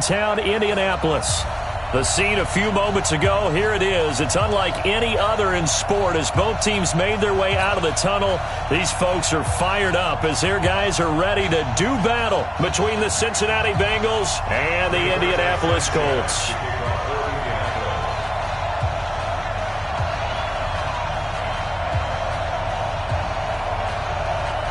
Town, Indianapolis. The scene a few moments ago, here it is. It's unlike any other in sport as both teams made their way out of the tunnel. These folks are fired up as their guys are ready to do battle between the Cincinnati Bengals and the Indianapolis Colts.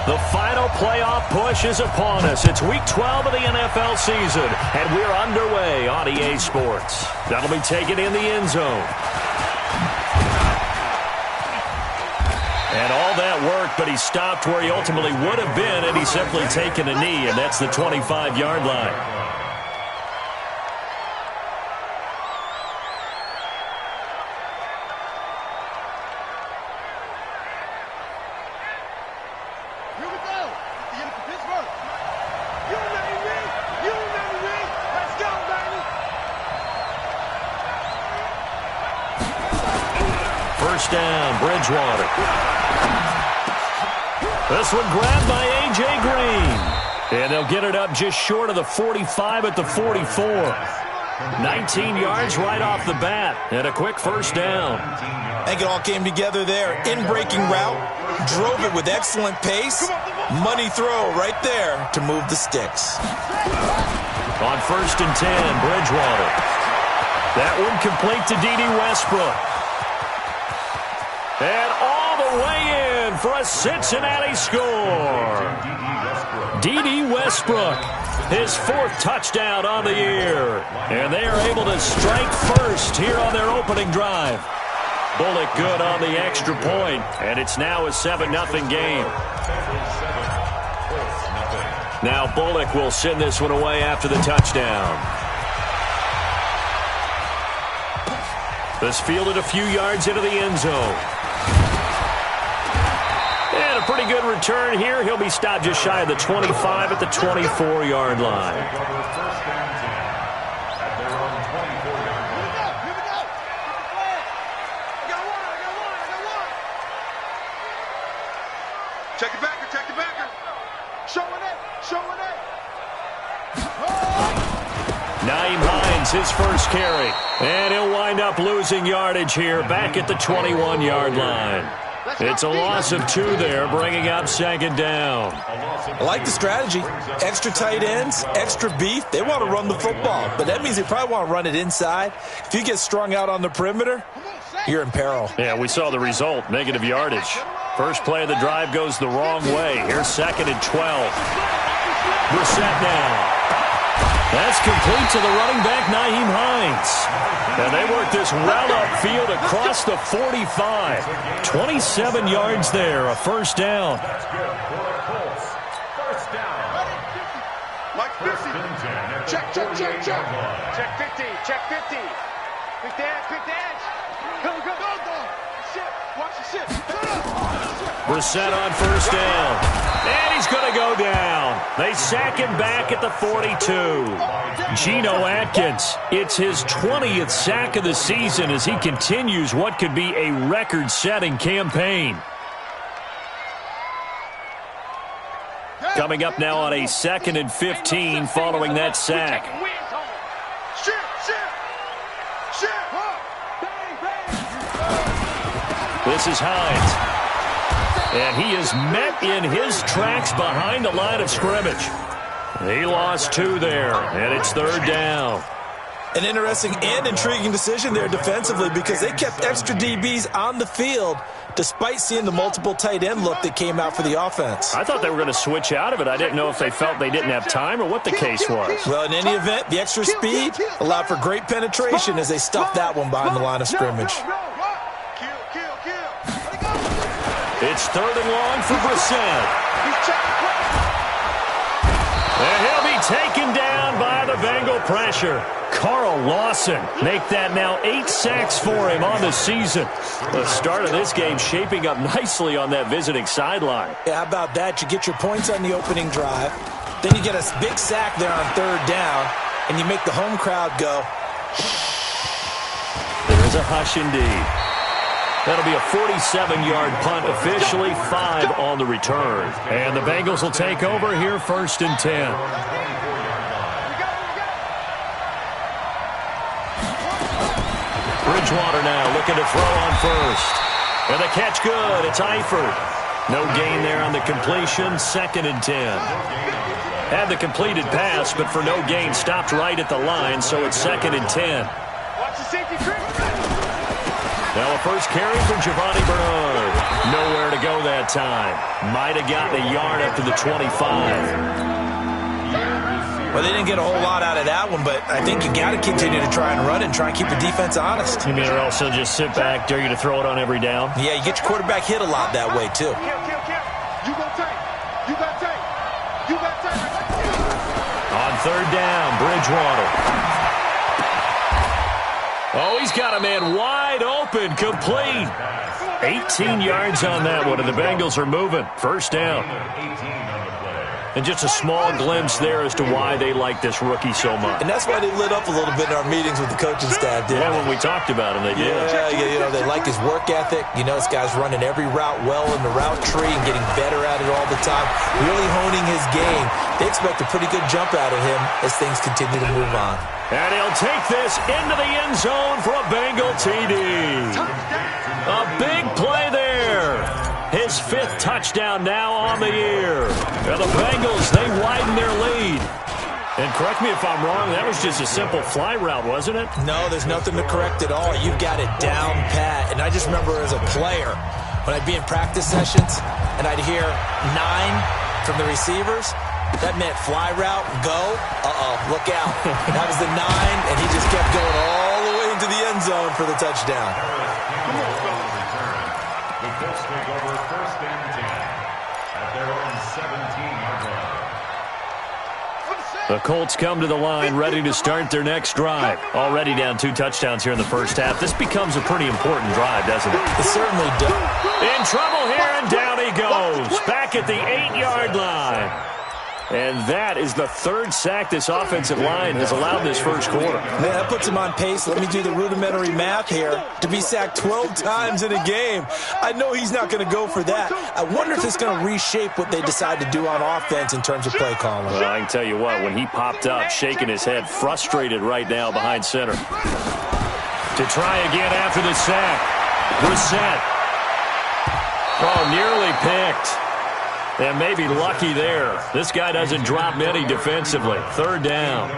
The final playoff push is upon us. It's Week 12 of the NFL season, and we're underway on EA Sports. That'll be taken in the end zone. And all that work, but he stopped where he ultimately would have been had he simply taken a knee, and that's the 25-yard line. First down, Bridgewater. This one grabbed by A.J. Green. And they'll get it up just short of the 45 at the 44. 19 yards right off the bat. And a quick first down. I think it all came together there. In-breaking route. Drove it with excellent pace. Money throw right there to move the sticks. On first and 10, Bridgewater. That one complete to D.D. Westbrook. And all the way in for a Cincinnati score. D.D. Westbrook, his fourth touchdown on the year. And they are able to strike first here on their opening drive. Bullock good on the extra point, and it's now a 7-0 game. Now Bullock will send this one away after the touchdown. This fielded a few yards into the end zone. And a pretty good return here. He'll be stopped just shy of the 25 at the 24-yard line. Check it backer, check it backer. Showing it, showing it. Nyheim Hines, his first carry. And he'll wind up losing yardage here back at the 21-yard line. It's a loss of 2 there, bringing up second down. I like the strategy. Extra tight ends, extra beef. They want to run the football, but that means they probably want to run it inside. If you get strung out on the perimeter, you're in peril. Yeah, we saw the result, negative yardage. First play of the drive goes the wrong way. Here's second and 12. Brissett now. That's complete to the running back, Nyheim Hines. And they work this well upfield across the 45. 27 yards there, a first down. Like 50. Check, check, check, check. Check 50, check 50. Quick dance, quick dance. Go, go, go, go. Shit, watch the shit. Brissett on first down. And he's going to go down. They sack him back at the 42. Geno Atkins, it's his 20th sack of the season as he continues what could be a record-setting campaign. Coming up now on a 2nd and 15 following that sack. This is Hines. And he is met in his tracks behind the line of scrimmage. He lost 2 there, and it's third down. An interesting and intriguing decision there defensively because they kept extra DBs on the field despite seeing the multiple tight end look that came out for the offense. I thought they were going to switch out of it. I didn't know if they felt they didn't have time or what the case was. Well, in any event, the extra speed allowed for great penetration as they stuffed that one behind the line of scrimmage. It's third and long for Brissett. And he'll be taken down by the Bengal pressure. Carl Lawson make that now 8 sacks for him on the season. The start of this game shaping up nicely on that visiting sideline. Yeah, how about that? You get your points on the opening drive. Then you get a big sack there on third down, and you make the home crowd go. There's a hush indeed. That'll be a 47-yard punt, officially 5 on the return. And the Bengals will take over here first and 10. Bridgewater now looking to throw on first. And the catch good. It's Eifert. No gain there on the completion. 2nd and 10. Had the completed pass, but for no gain, stopped right at the line, so it's 2nd and 10. Watch the safety, Chris. Now a first carry for Giovanni Bernard. Nowhere to go that time. Might have gotten a yard up to the 25. Well, they didn't get a whole lot out of that one, but I think you got to continue to try and run and try and keep the defense honest. You mean or else they'll just sit back, dare you to throw it on every down? Yeah, you get your quarterback hit a lot that way, too. You got tight. You got tight. You got tight. On 3rd down, Bridgewater. Oh, he's got a man wide open, complete. 18 yards on that one, and the Bengals are moving. 1st down. And just a small glimpse there as to why they like this rookie so much. And that's why they lit up a little bit in our meetings with the coaching staff, didn't Yeah, they? when we talked about him, they did. Yeah, they like his work ethic. This guy's running every route well in the route tree and getting better at it all the time, really honing his game. They expect a pretty good jump out of him as things continue to move on. And he'll take this into the end zone for a Bengal TD. A big play there. His 5th touchdown now on the year. And the Bengals, they widen their lead. And correct me if I'm wrong, that was just a simple fly route, wasn't it? No, there's nothing to correct at all. You've got it down pat. And I just remember as a player, when I'd be in practice sessions and I'd hear 9 from the receivers, that meant fly route, go, look out. That was the 9, and he just kept going all the way into the end zone for the touchdown. The Colts take over 1st and 10 at their own 17-yard line. The Colts come to the line ready to start their next drive. Already down 2 touchdowns here in the first half. This becomes a pretty important drive, doesn't it? It certainly does. In trouble here, and down he goes. Back at the 8-yard line. And that is the 3rd sack this offensive line has allowed this first quarter. Man, that puts him on pace. Let me do the rudimentary math here. To be sacked 12 times in a game, I know he's not going to go for that. I wonder if it's going to reshape what they decide to do on offense in terms of play calling. Well, I can tell you what, when he popped up, shaking his head, frustrated right now behind center. To try again after the sack. Brissett. Oh, nearly picked. And maybe lucky there. This guy doesn't drop many defensively. 3rd down.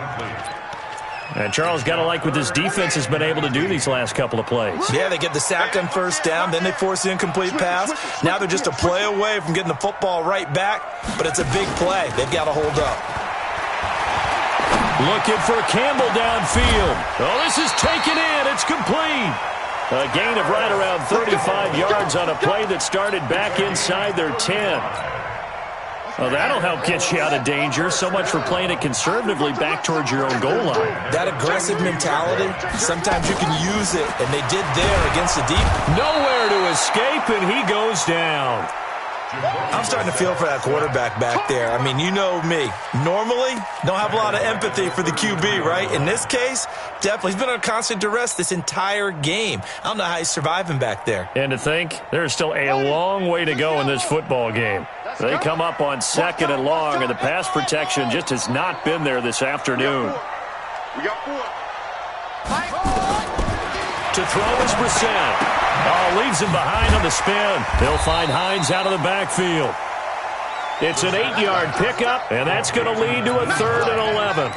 And Charles, got to like what this defense has been able to do these last couple of plays. Yeah, they get the sack on 1st down, then they force the incomplete pass. Now they're just a play away from getting the football right back, but it's a big play. They've got to hold up. Looking for Campbell downfield. Oh, this is taken in. It's complete. A gain of right around 35 yards on a play that started back inside their 10. Well, that'll help get you out of danger. So much for playing it conservatively back towards your own goal line. That aggressive mentality, sometimes you can use it, and they did there against the deep. Nowhere to escape, and he goes down. I'm starting to feel for that quarterback back there. I mean, you know me. Normally, don't have a lot of empathy for the QB, right? In this case, definitely. He's been under constant duress this entire game. I don't know how he's surviving back there. And to think, there's still a long way to go in this football game. They come up on 2nd and long, and the pass protection just has not been there this afternoon. We got 4. To throw is Brissett. Oh, leaves him behind on the spin. They'll find Hines out of the backfield. It's an 8-yard pickup, and that's going to lead to a 3rd and 11.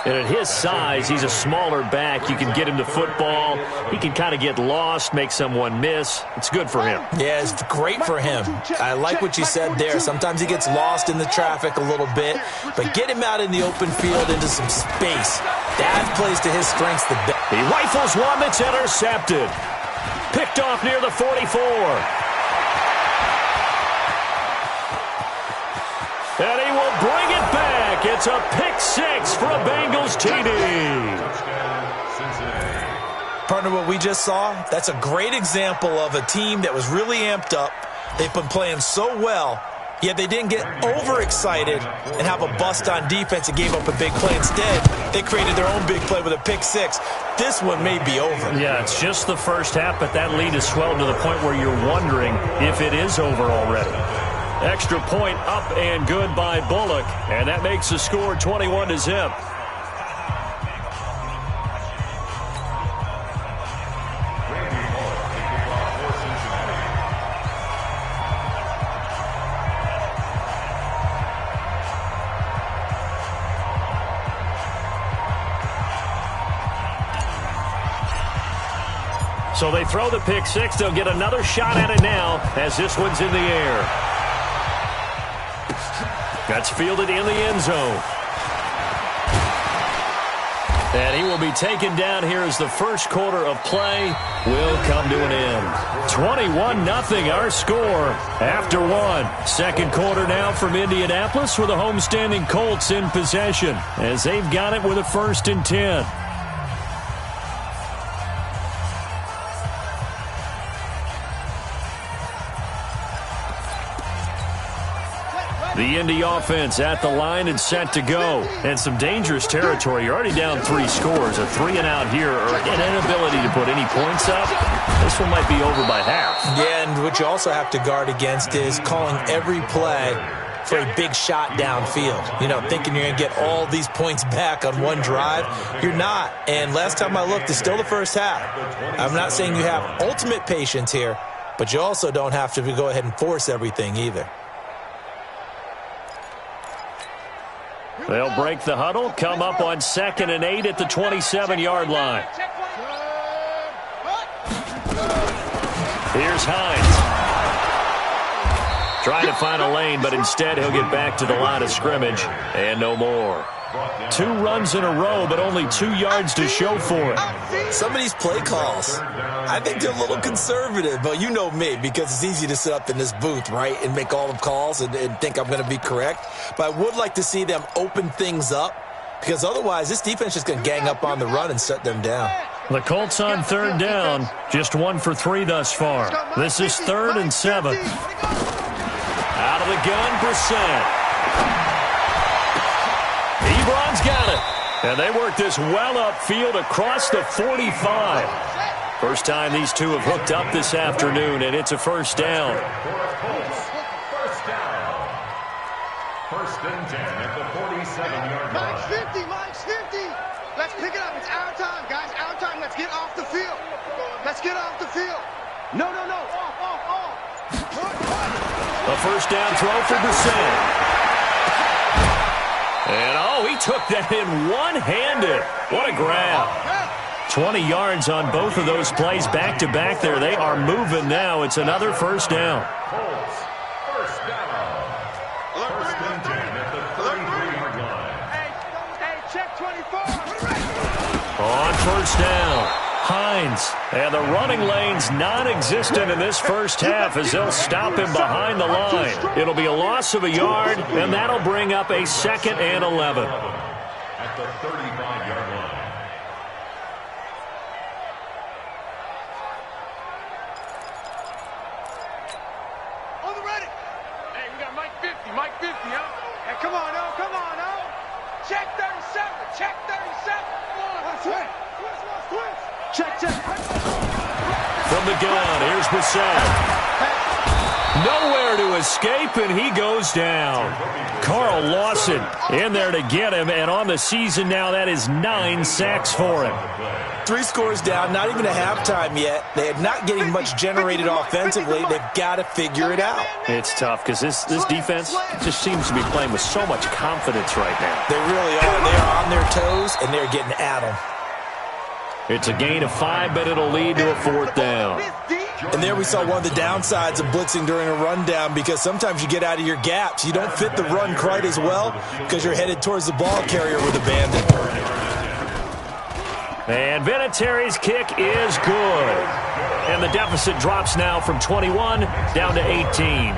And at his size, he's a smaller back. You can get him to football. He can kind of get lost, make someone miss. It's good for him. Yeah, it's great for him. I like what you said there. Sometimes he gets lost in the traffic a little bit, but get him out in the open field into some space. That plays to his strengths the best. He rifles one that's intercepted. Picked off near the 44. And he will bring it back. It's a pick 6 for a Bengals TD. Partner, what we just saw, that's a great example of a team that was really amped up. They've been playing so well, yet they didn't get overexcited and have a bust on defense and gave up a big play. Instead, they created their own big play with a pick 6. This one may be over. Yeah, it's just the first half, but that lead is swelled to the point where you're wondering if it is over already. Extra point up and good by Bullock, and that makes the score 21-0. So they throw the pick six. They'll get another shot at it now as this one's in the air. That's fielded in the end zone. And he will be taken down here as the first quarter of play will come to an end. 21-0 our score after one. Second quarter now from Indianapolis with the homestanding Colts in possession as they've got it with a 1st and 10. The Indy offense at the line and set to go. And some dangerous territory. You're already down 3 scores. A 3-and-out here or an inability to put any points up. This one might be over by half. Yeah, and what you also have to guard against is calling every play for a big shot downfield. You know, thinking you're going to get all these points back on one drive. You're not. And last time I looked, it's still the first half. I'm not saying you have ultimate patience here, but you also don't have to go ahead and force everything either. They'll break the huddle, come up on 2nd and 8 at the 27-yard line. Here's Hines. Trying to find a lane, but instead he'll get back to the line of scrimmage and no more. 2 runs in a row, but only 2 yards to show for it. Some of these play calls, I think they're a little conservative, but you know me, because it's easy to sit up in this booth, right, and make all the calls and think I'm going to be correct. But I would like to see them open things up, because otherwise this defense is going to gang up on the run and shut them down. The Colts on 3rd down, just 1 for 3 thus far. This is 3rd and 7. Out of the gun, Brissett. Ebron's got it. And they work this well upfield across the 45. First time these two have hooked up this afternoon, and it's a 1st down. First down. 1st and 10 at the 47-yard line. Mike's 50, Mike's 50. Let's pick it up. It's our time, guys. Our time. Let's get off the field. Let's get off the field. No. Off. A 1st down throw for Brissett. And, he took that in one-handed. What a grab. 20 yards on both of those plays back-to-back there. They are moving now. It's another 1st down. Colts, 1st down. 1st and 10 at the 33-yard line. Hey, check 24. On 1st down, Hines. And the running lane's non-existent in this first half as they'll stop him behind the line. It'll be a loss of a yard, and that'll bring up a 2nd and 11. At the 35-yard line. On the ready. Hey, we got Mike 50, huh? Hey, come on, oh. Check 37, check 37. Switch. Check. From the gun, here's Brissett. Nowhere to escape, and he goes down. Carl Lawson in there to get him, and on the season now, that is 9 sacks for him. 3 scores down, not even a halftime yet. They are not getting much generated offensively. They've got to figure it out. It's tough because this defense just seems to be playing with so much confidence right now. They really are. They are on their toes, and they're getting at them. It's a gain of 5, but it'll lead to a 4th down. And there we saw one of the downsides of blitzing during a rundown, because sometimes you get out of your gaps. You don't fit the run quite as well because you're headed towards the ball carrier with abandon. And Vinatieri's kick is good. And the deficit drops now from 21 down to 18.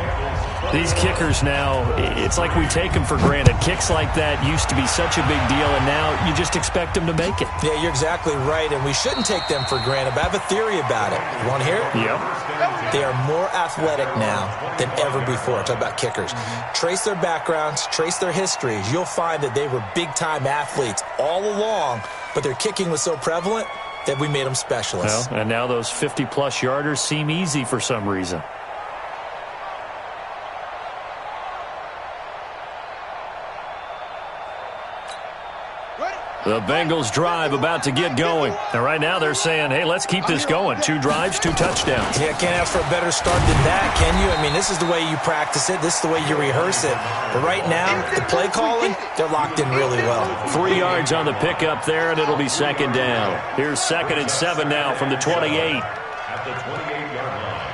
These kickers now, it's like we take them for granted. Kicks like that used to be such a big deal, and now you just expect them to make it. Yeah, you're exactly right, and we shouldn't take them for granted. But I have a theory about it. You want to hear it? Yep. They are more athletic now than ever before. Talk about kickers. Trace their backgrounds, trace their histories. You'll find that they were big-time athletes all along, but their kicking was so prevalent that we made them specialists. Well, and now those 50-plus yarders seem easy for some reason. The Bengals drive about to get going. And right now they're saying, hey, let's keep this going. 2 drives, 2 touchdowns. Yeah, can't ask for a better start than that, can you? I mean, this is the way you practice it. This is the way you rehearse it. But right now, the play calling, they're locked in really well. 3 yards on the pickup there, and it'll be 2nd down. Here's 2nd and 7 now from the 28. at the 28-yard line.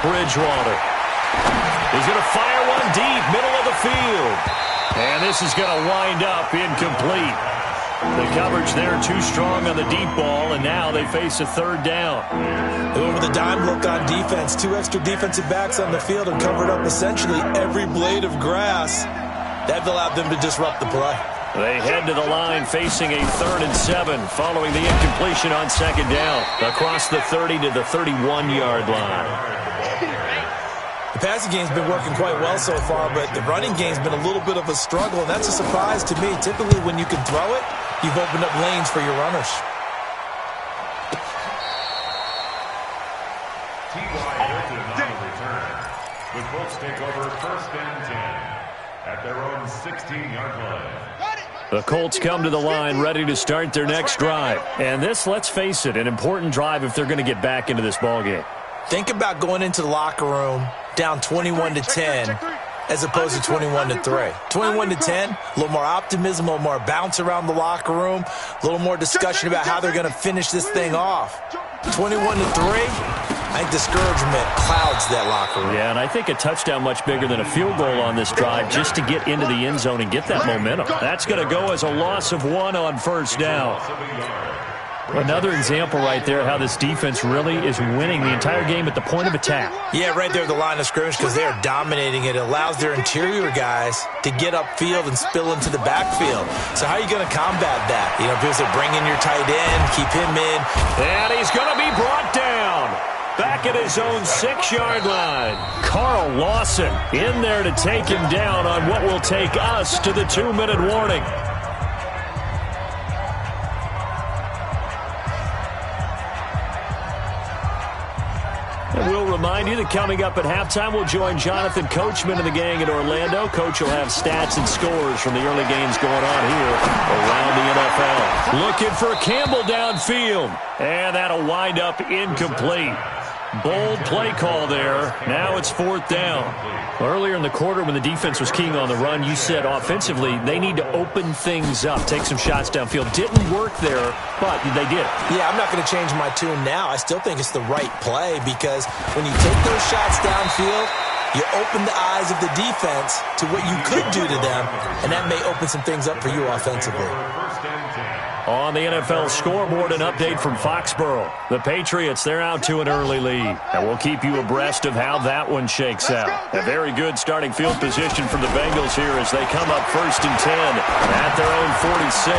Bridgewater. He's going to fire one deep, middle of the field. And this is going to wind up incomplete. The coverage there too strong on the deep ball, and now they face a third down. Over the dime look on defense. 2 extra defensive backs on the field and covered up essentially every blade of grass. That allowed them to disrupt the play. They head to the line facing a 3rd and 7 following the incompletion on 2nd down. Across the 30 to the 31-yard line. The passing game's been working quite well so far, but the running game's been a little bit of a struggle, and that's a surprise to me. Typically, when you can throw it, you've opened up lanes for your runners. T.Y. Hilton on the return. The Colts take over 1st and 10 at their own 16-yard line. The Colts come to the line ready to start their next drive. And this, let's face it, an important drive if they're going to get back into this ballgame. Think about going into the locker room down 21-10 as opposed to 21-3. 21-10, a little more optimism, a little more bounce around the locker room, a little more discussion about how they're going to finish this thing off. 21-3, I think discouragement clouds that locker room. Yeah, and I think a touchdown much bigger than a field goal on this drive just to get into the end zone and get that momentum. That's going to go as a loss of 1 on 1st down. Another example right there how this defense really is winning the entire game at the point of attack. Yeah, right there at the line of scrimmage because they are dominating it. It allows their interior guys to get upfield and spill into the backfield. So how are you going to combat that? You know, people say bring in your tight end, keep him in. And he's going to be brought down. Back at his own 6-yard line. Carl Lawson in there to take him down on what will take us to the 2-minute warning. And we'll remind you that coming up at halftime, we'll join Jonathan Coachman and the gang in Orlando. Coach will have stats and scores from the early games going on here around the NFL. Looking for Campbell downfield. And that'll wind up incomplete. Bold play call there. Now it's 4th down. Earlier in the quarter when the defense was keying on the run, you said offensively they need to open things up, take some shots downfield. Didn't work there, but they did. Yeah, I'm not going to change my tune now. I still think it's the right play because when you take those shots downfield, you open the eyes of the defense to what you could do to them, and that may open some things up for you offensively. On the NFL scoreboard, an update from Foxborough. The Patriots, they're out to an early lead. And we'll keep you abreast of how that one shakes out. A very good starting field position from the Bengals here as they come up 1st and 10 at their own 46.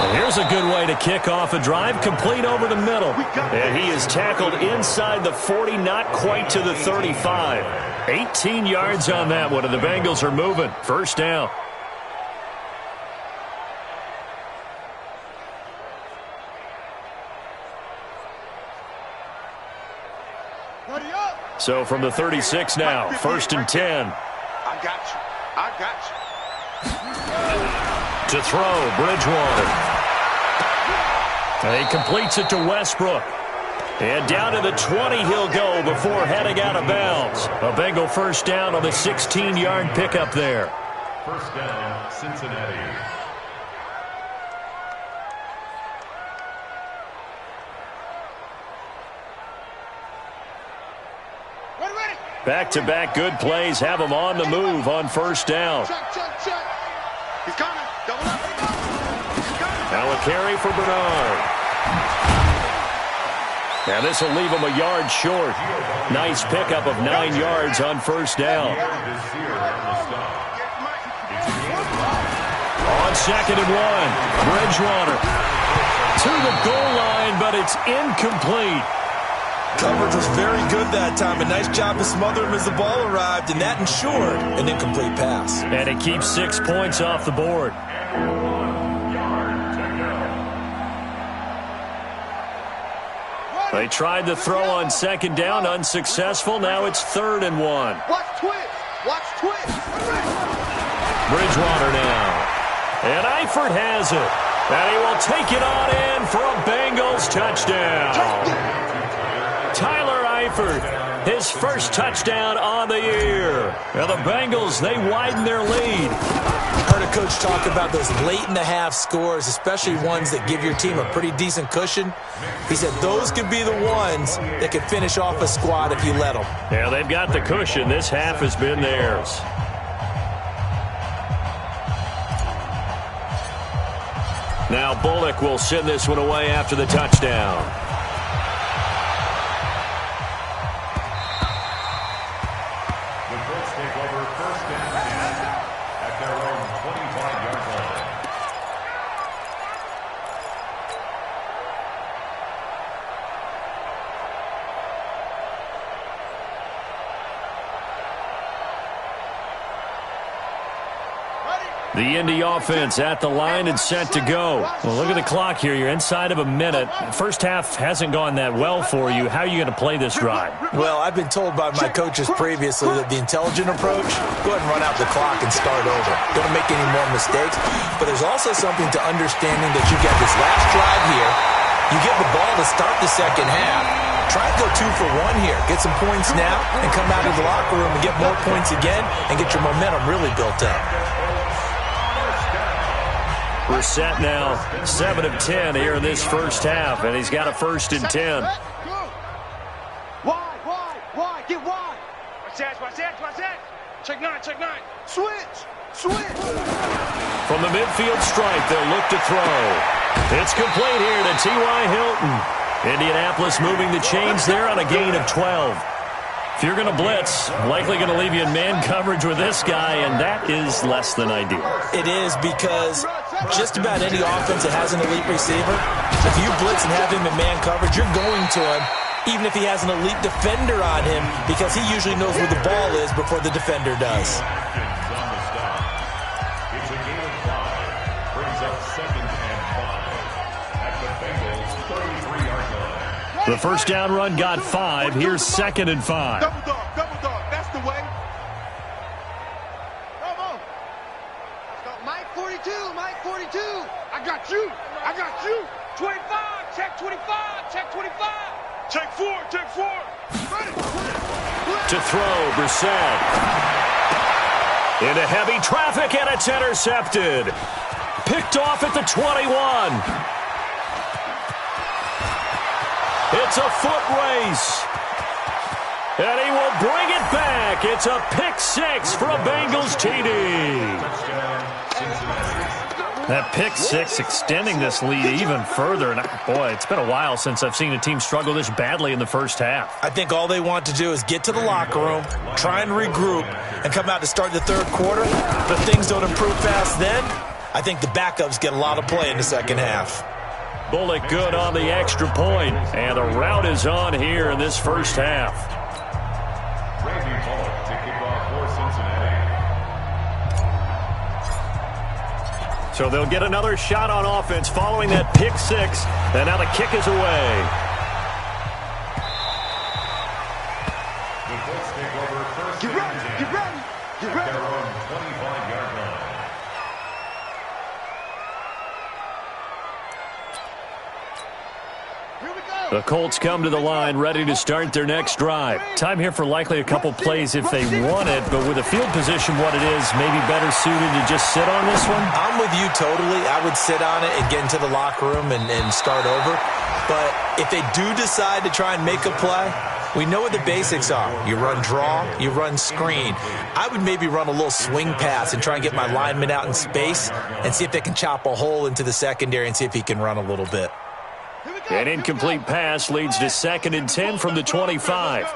And here's a good way to kick off a drive, complete over the middle. And he is tackled inside the 40, not quite to the 35. 18 yards on that one, and the Bengals are moving. 1st down. So from the 36 now, 1st and 10. I got you. I got you. To throw, Bridgewater. And he completes it to Westbrook. And down to the 20 he'll go before heading out of bounds. A Bengal 1st down on the 16-yard pickup there. 1st down, Cincinnati. Back-to-back good plays have him on the move on 1st down. Check. He's coming. Double up. He's coming. Now a carry for Bernard. And this will leave him a yard short. Nice pickup of 9 yards on 1st down. On 2nd and 1, Bridgewater to the goal line, but it's incomplete. Coverage was very good that time. A nice job to smother him as the ball arrived, and that ensured an incomplete pass. And it keeps 6 points off the board. They tried the throw on 2nd down, unsuccessful. Now it's 3rd and 1. Watch twist. Watch twist. Bridgewater now. And Eifert has it. And he will take it on in for a Bengals touchdown. Tyler Eifert, his 1st touchdown on the year. Now the Bengals, they widen their lead. Heard a coach talk about those late-in-the-half scores, especially ones that give your team a pretty decent cushion. He said those could be the ones that could finish off a squad if you let them. Yeah, they've got the cushion. This half has been theirs. Now Bullock will send this one away after the touchdown. The Colts take over first and 10 at their own 25-yard line. The Indy offense at the line and set to go. Well, look at the clock here. You're inside of a minute. First half hasn't gone that well for you. How are you going to play this drive? Well, I've been told by my coaches previously that the intelligent approach, go ahead and run out the clock and start over. Don't make any more mistakes. But there's also something to understanding that you get this last drive here. You get the ball to start the second half. Try and go 2 for 1 here. Get some points now and come out of the locker room and get more points again and get your momentum really built up. We're set now, 7 of 10 here in this first half, and he's got a 1st and 10. Wide, get wide. Watch that. Check 9. Switch. From the midfield stripe, they'll look to throw. It's complete here to T.Y. Hilton. Indianapolis moving the chains there on a gain of 12. If you're going to blitz, likely going to leave you in man coverage with this guy, and that is less than ideal. It is, because just about any offense that has an elite receiver, if you blitz and have him in man coverage, you're going to him, even if he has an elite defender on him, because he usually knows where the ball is before the defender does. It's a gain of 5. Brings up 2nd and 5 at the Bengals' 33-yard line. The first down run got 5. Here's 2nd and 5. Double dog. That's the way. Come on. Let's go. Mike 42. I got you. 25. Check 25. Check 4. Ready. To throw, Brissett. Into heavy traffic, and it's intercepted. Picked off at the 21. It's a foot race. And he will bring it back. It's a pick 6 for a Bengals TD. That pick 6 extending this lead even further. And boy, it's been a while since I've seen a team struggle this badly in the first half. I think all they want to do is get to the locker room, try and regroup, and come out to start the third quarter. But things don't improve fast then. I think the backups get a lot of play in the second half. Bullock good on the extra point, and the route is on here in this first half. Randy Bullock to kick off for Cincinnati. So they'll get another shot on offense following that pick 6, and now the kick is away. The Colts take over first and 10 at their own 25-yard line. The Colts come to the line ready to start their next drive. Time here for likely a couple plays if they want it, but with the field position what it is, maybe better suited to just sit on this one? I'm with you totally. I would sit on it and get into the locker room and start over. But if they do decide to try and make a play, we know what the basics are. You run draw, you run screen. I would maybe run a little swing pass and try and get my lineman out in space and see if they can chop a hole into the secondary and see if he can run a little bit. An incomplete pass leads to 2nd and 10 from the 25.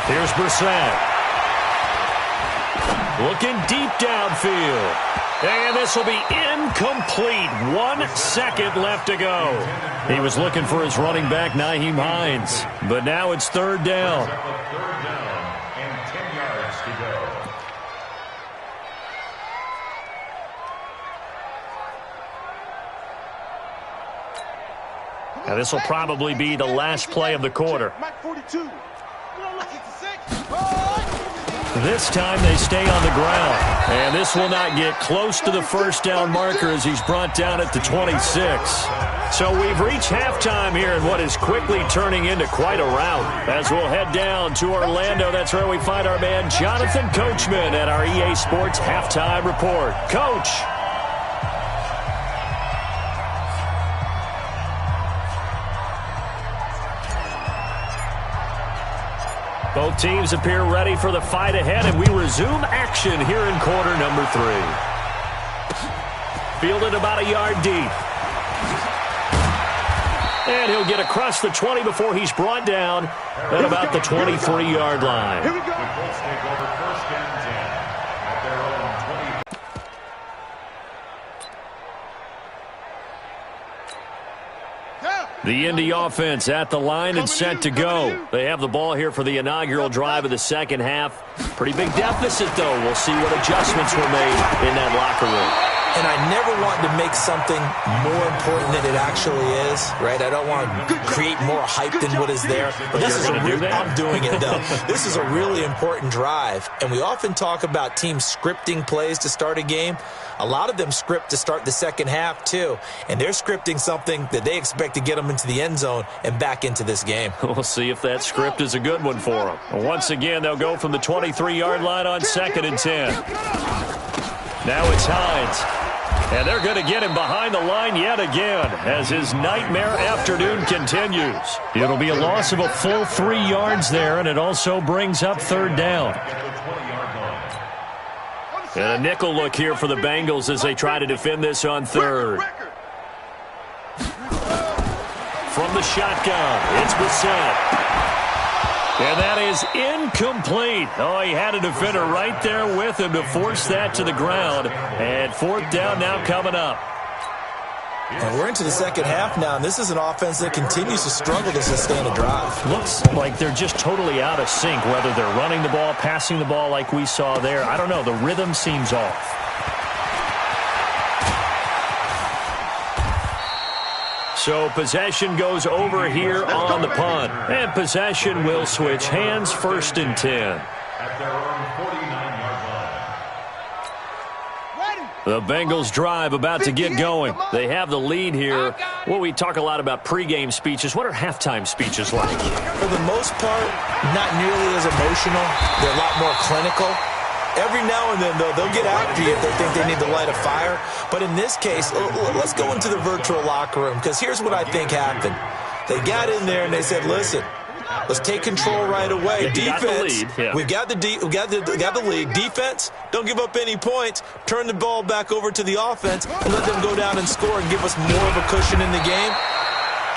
Here's Brissett. Looking deep downfield. And this will be incomplete. 1 second left to go. He was looking for his running back, Nyheim Hines. But now it's 3rd down. 3rd down and 10 yards to go. Now this will probably be the last play of the quarter. This time they stay on the ground. And this will not get close to the first down marker as he's brought down at the 26. So we've reached halftime here in what is quickly turning into quite a rout. As we'll head down to Orlando, that's where we find our man Jonathan Coachman at our EA Sports Halftime Report. Coach. Both teams appear ready for the fight ahead, and we resume action here in quarter number 3. Fielded about a yard deep. And he'll get across the 20 before he's brought down at about the 23-yard line. Here we go. The Colts take over first and 10 at their own 20. The Indy offense at the line and set to go. They have the ball here for the inaugural drive of the second half. Pretty big deficit, though. We'll see what adjustments were made in that locker room. And I never want to make something more important than it actually is, right? I don't want to create more hype than what is there. But this is I'm doing it, though. This is a really important drive. And we often talk about teams scripting plays to start a game. A lot of them script to start the second half, too. And they're scripting something that they expect to get them into the end zone and back into this game. We'll see if that script is a good one for them. Once again, they'll go from the 23-yard line on 2nd and 10. Now it's Hines. And they're going to get him behind the line yet again as his nightmare afternoon continues. It'll be a loss of a full 3 yards there, and it also brings up 3rd down. And a nickel look here for the Bengals as they try to defend this on 3rd. From the shotgun, it's Brissett. And that is incomplete. Oh, he had a defender right there with him to force that to the ground. And 4th down now coming up. And we're into the second half now, and this is an offense that continues to struggle to sustain a drive. Looks like they're just totally out of sync, whether they're running the ball, passing the ball like we saw there. I don't know. The rhythm seems off. So possession goes over here on the punt. And possession will switch hands, 1st and 10. At their own 49-yard line. The Bengals drive about to get going. They have the lead here. Well, we talk a lot about pregame speeches. What are halftime speeches like? For the most part, not nearly as emotional. They're a lot more clinical. Every now and then, though, they'll get after you if they think they need to light a fire. But in this case, let's go into the virtual locker room, because here's what I think happened. They got in there and they said, listen, let's take control right away. Defense, we've got the lead. Defense, don't give up any points. Turn the ball back over to the offense and let them go down and score and give us more of a cushion in the game.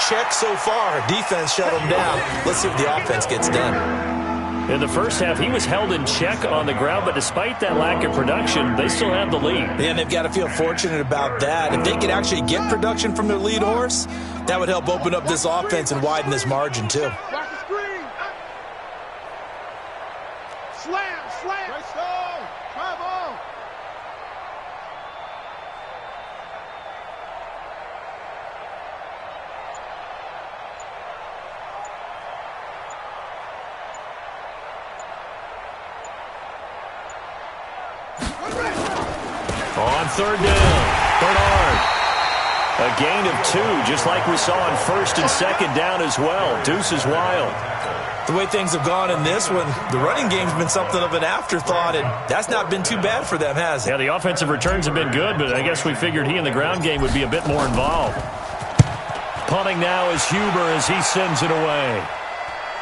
Check so far. Defense shut them down. Let's see what the offense gets done. In the first half, he was held in check on the ground, but despite that lack of production, they still have the lead. And they've got to feel fortunate about that. If they could actually get production from their lead horse, that would help open up this offense and widen this margin, too. Watch the screen. Slam. Right side. Try ball. On 3rd down, Bernard. A gain of 2, just like we saw on 1st and 2nd down as well. Deuce is wild. The way things have gone in this one, the running game's been something of an afterthought, and that's not been too bad for them, has it? Yeah, the offensive returns have been good, but I guess we figured he in the ground game would be a bit more involved. Punting now is Huber as he sends it away.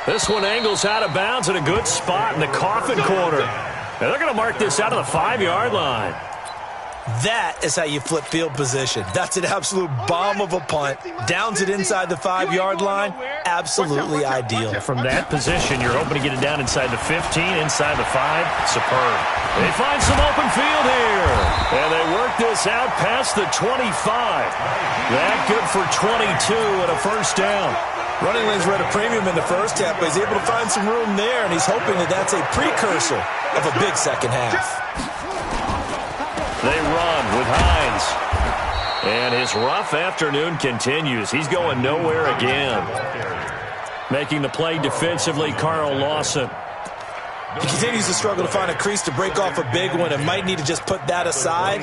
This one angles out of bounds at a good spot in the coffin corner. Now they're going to mark this out of the 5-yard line. That is how you flip field position. That's an absolute bomb of a punt. Downs it inside the 5-yard line. Absolutely ideal. From that position, you're hoping to get it down inside the 15, inside the 5. Superb. They find some open field here. And they work this out past the 25. That good for 22 and a 1st down. Running lanes were at a premium in the first half, but he's able to find some room there, and he's hoping that that's a precursor of a big second half. They run with Hines. And his rough afternoon continues. He's going nowhere again. Making the play defensively, Carl Lawson. He continues to struggle to find a crease to break off a big one and might need to just put that aside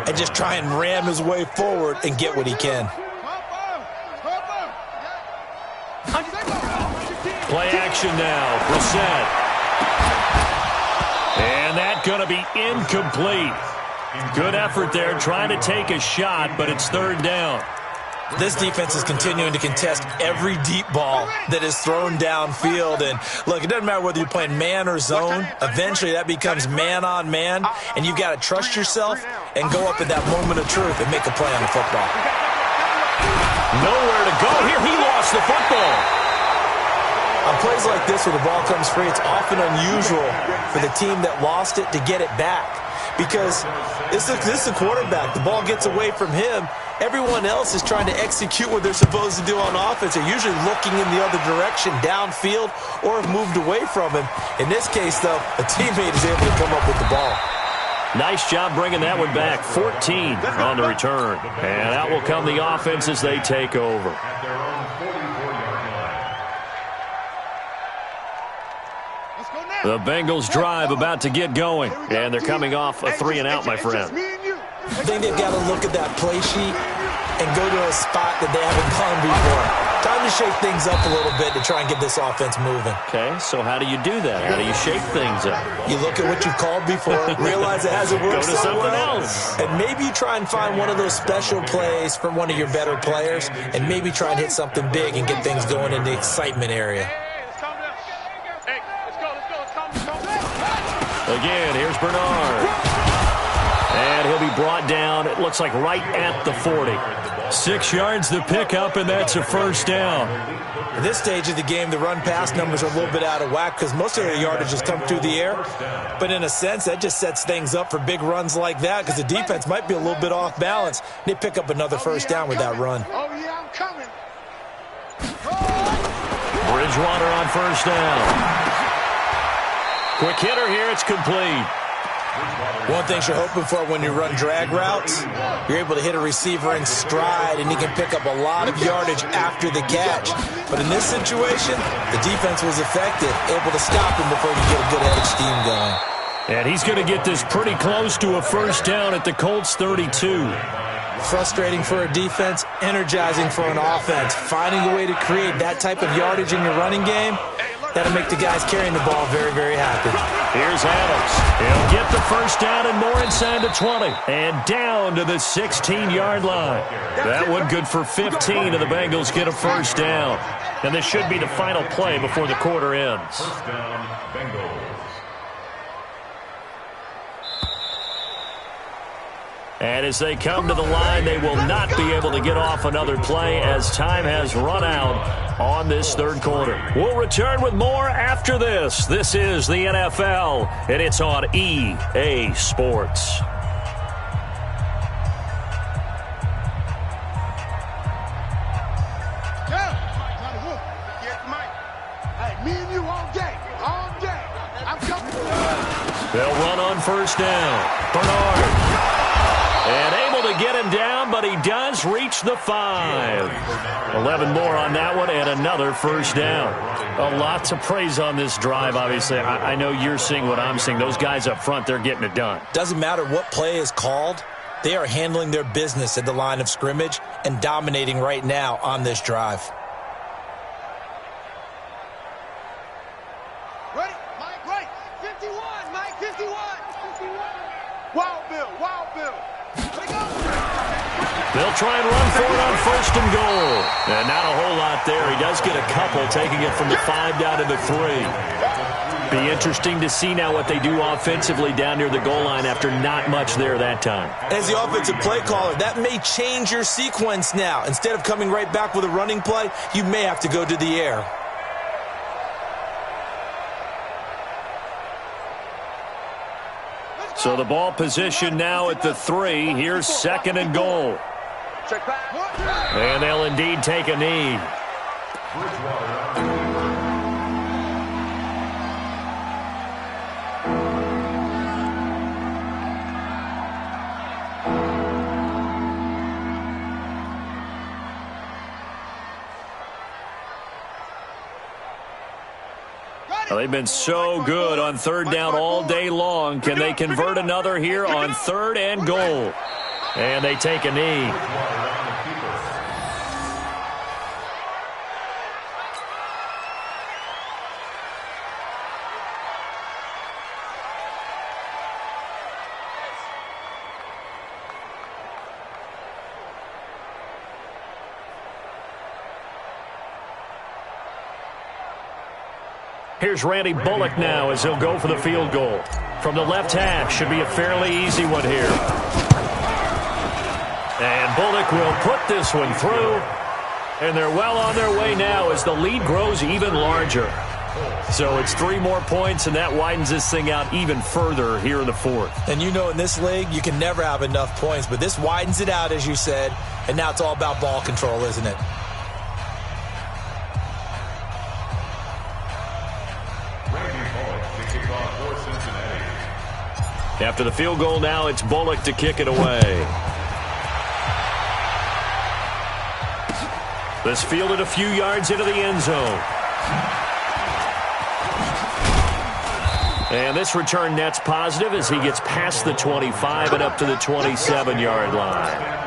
and just try and ram his way forward and get what he can. Play action now. Brissett. And that's going to be incomplete. Good effort there trying to take a shot, but it's third down. This defense is continuing to contest every deep ball that is thrown downfield. And, look, it doesn't matter whether you're playing man or zone. Eventually that becomes man on man, and you've got to trust yourself and go up at that moment of truth and make a play on the football. Nowhere to go here. He lost the football. On plays like this where the ball comes free, it's often unusual for the team that lost it to get it back. Because this is the quarterback. The ball gets away from him. Everyone else is trying to execute what they're supposed to do on offense. They're usually looking in the other direction, downfield, or have moved away from him. In this case, though, a teammate is able to come up with the ball. Nice job bringing that one back. 14 on the return. And out will come the offense as they take over. The Bengals drive about to get going, and they're coming off a 3-and-out, my friend. I think they've got to look at that play sheet and go to a spot that they haven't gone before. Time to shake things up a little bit to try and get this offense moving. Okay, so how do you do that? How do you shake things up? You look at what you called before, realize it hasn't worked Go to so something well, else. and maybe you try and find one of those special plays from one of your better players, and maybe try and hit something big and get things going in the excitement area. Again, here's Bernard. And he'll be brought down, it looks like right at the 40. 6 yards the pickup, and that's a first down. At this stage of the game, the run-pass numbers are a little bit out of whack because most of their yardage has come through the air. But in a sense, that just sets things up for big runs like that because the defense might be a little bit off balance. They pick up another first down with that run. Oh, yeah, I'm coming. Bridgewater on first down. Quick hitter here, it's complete. One thing you're hoping for when you run drag routes, you're able to hit a receiver in stride, and he can pick up a lot of yardage after the catch. But in this situation, the defense was effective, able to stop him before he could get a good head of steam going. And he's going to get this pretty close to a first down at the Colts 32. Frustrating for a defense, energizing for an offense. Finding a way to create that type of yardage in your running game, that'll make the guys carrying the ball very, very happy. Here's Adams. He'll get the first down and more inside the 20. And down to the 16-yard line. That one good for 15, and the Bengals get a first down. And this should be the final play before the quarter ends. First down, Bengals. And as they come to the line, they will not be able to get off another play as time has run out on this third quarter. We'll return with more after this. This is the NFL, and it's on EA Sports. Hey, me and you all day. All day. I'm coming. They'll run on first down. Bernard. And able to get him down, but he does reach the 5. 11 more on that one, and another first down. A lot to praise on this drive, obviously. I know you're seeing what I'm seeing. Those guys up front, they're getting it done. Doesn't matter what play is called. They are handling their business at the line of scrimmage and dominating right now on this drive. Ready? Mike, right. 51, Mike, 51. Wild Bill, Wild Bill. They'll try and run for it on first and goal. And not a whole lot there. He does get a couple, taking it from the 5 down to the 3. Be interesting to see now what they do offensively down near the goal line after not much there that time. As the offensive play caller, that may change your sequence now. Instead of coming right back with a running play, you may have to go to the air. So the ball position now at the 3. Here's second and goal. And they'll indeed take a knee. Well, they've been so good on third down all day long. Can they convert another here on third and goal? And they take a knee. Here's Randy Bullock now as he'll go for the field goal. From the left half, should be a fairly easy one here. And Bullock will put this one through. And they're well on their way now as the lead grows even larger. So it's 3 more points, and that widens this thing out even further here in the fourth. And you know in this league, you can never have enough points, but this widens it out, as you said, and now it's all about ball control, isn't it? After the field goal now, it's Bullock to kick it away. This fielded a few yards into the end zone. And this return net's positive as he gets past the 25 and up to the 27-yard line.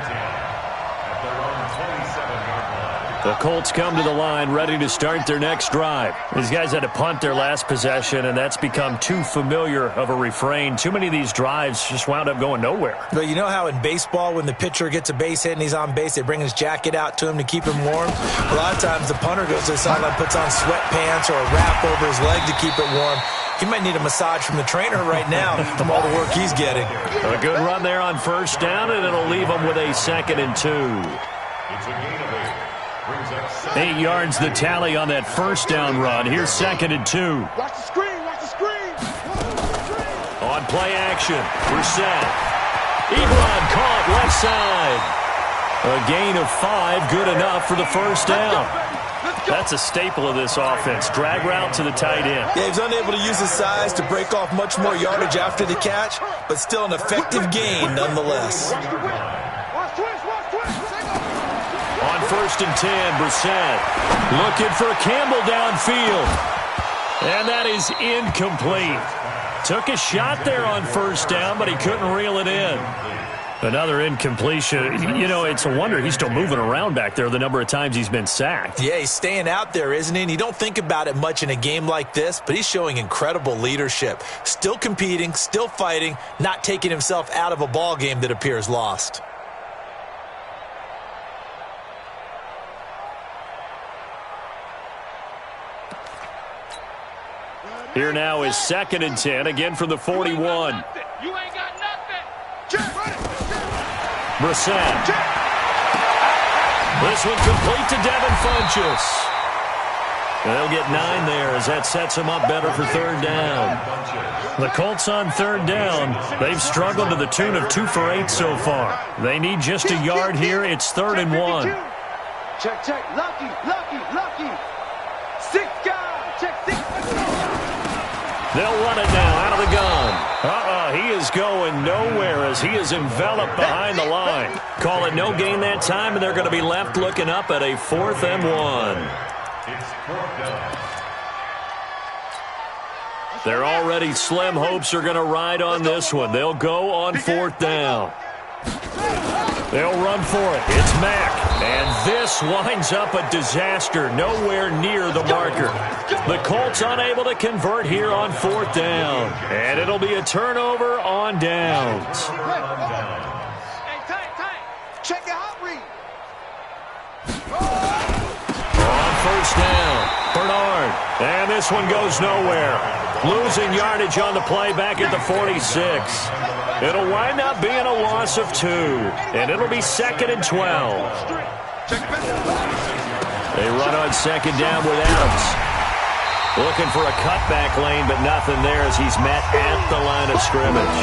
The Colts come to the line ready to start their next drive. These guys had to punt their last possession, and that's become too familiar of a refrain. Too many of these drives just wound up going nowhere. But you know how in baseball, when the pitcher gets a base hit and he's on base, they bring his jacket out to him to keep him warm? A lot of times the punter goes to the sideline, puts on sweatpants or a wrap over his leg to keep it warm. He might need a massage from the trainer right now from all the work he's getting. A good run there on first down, and it'll leave him with a 2nd and 2. It's a gain of 8. 8 yards the tally on that first down run. Here's 2nd and 2. Watch the screen, watch the screen. On play action, Brissett. Ebron caught left side. A gain of 5, good enough for the first down. That's a staple of this offense. Drag route to the tight end. Yeah, he's unable to use his size to break off much more yardage after the catch, but still an effective gain nonetheless. On 1st and 10, Brissett looking for Campbell downfield. And that is incomplete. Took a shot there on first down, but he couldn't reel it in. Another incompletion. You know, it's a wonder he's still moving around back there the number of times he's been sacked. Yeah, he's staying out there, isn't he? And you don't think about it much in a game like this, but he's showing incredible leadership. Still competing, still fighting, not taking himself out of a ball game that appears lost. Here now is 2nd and 10, again from the 41. You ain't got nothing. Brissett. This one complete to Devin Funchess. They'll get 9 there as that sets him up better for third down. The Colts on third down, they've struggled to the tune of 2 for 8 so far. They need just a yard here. It's 3rd and 1. Check, check. Lucky, lucky, lucky. 6 guys. Check 6. They'll run it now out of the gun. He is going nowhere as he is enveloped behind the line. Call it no gain that time, and they're going to be left looking up at a 4th and 1. It's 4th down. Their already slim hopes are going to ride on this one. They'll go on 4th down. They'll run for it. It's Mack. And this winds up a disaster. Nowhere near the marker. The Colts unable to convert here on 4th down. And it'll be a turnover on downs. Hey, time. Check your hot read. On first down, Bernard. And this one goes nowhere. Losing yardage on the play back at the 46. It'll wind up being a loss of 2. And it'll be 2nd and 12. They run on 2nd down with Adams. Looking for a cutback lane, but nothing there as he's met at the line of scrimmage.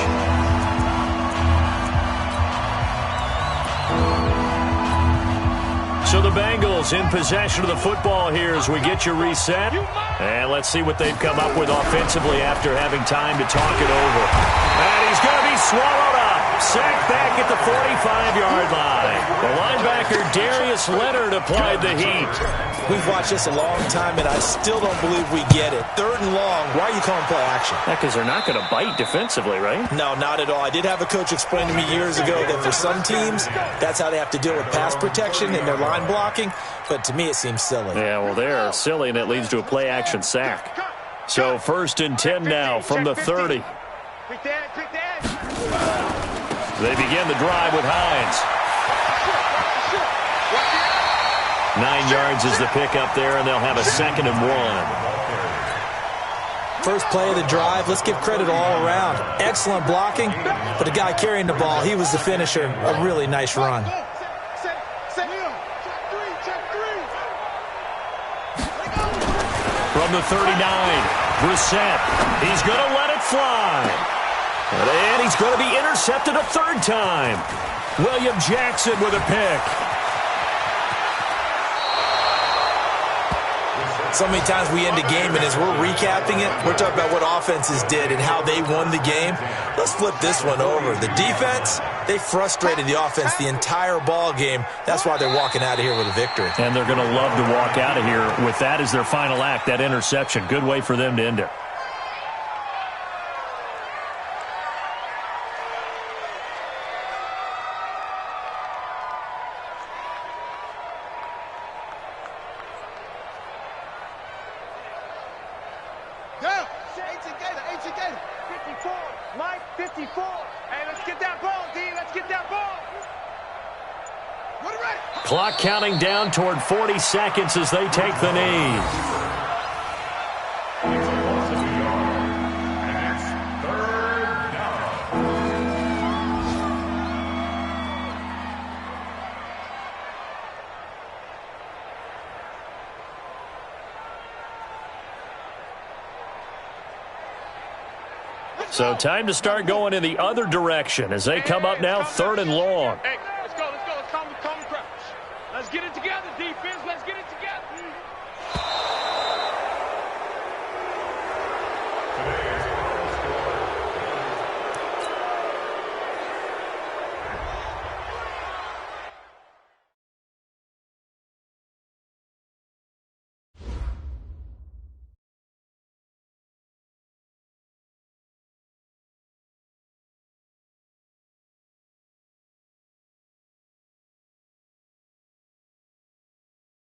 So the Bengals in possession of the football here as we get you reset. And let's see what they've come up with offensively after having time to talk it over. And he's going to be swallowed up. sacked back at the 45-yard line. The linebacker, Darius Leonard, applied the heat. We've watched this a long time, and I still don't believe we get it. 3rd and long, why are you calling play action? Because they're not going to bite defensively, right? No, not at all. I did have a coach explain to me years ago that for some teams, that's how they have to deal with pass protection and their line blocking. But to me, it seems silly. Yeah, well, they're silly, and it leads to a play-action sack. So 1st and 10 now from the 30. They begin the drive with Hines. 9 yards is the pickup there, and they'll have a 2nd and 1. First play of the drive, let's give credit all around. Excellent blocking, but the guy carrying the ball, he was the finisher. A really nice run. From the 39, Brissett. He's going to let it fly. And he's going to be intercepted a 3rd time. William Jackson with a pick. So many times we end a game, and as we're recapping it, we're talking about what offenses did and how they won the game. Let's flip this one over. The defense, they frustrated the offense the entire ball game. That's why they're walking out of here with a victory. And they're going to love to walk out of here with that as their final act, that interception. Good way for them to end it. Clock counting down toward 40 seconds as they take the knee. And it's 3rd down. So time to start going in the other direction as they come up now 3rd and long. Hey.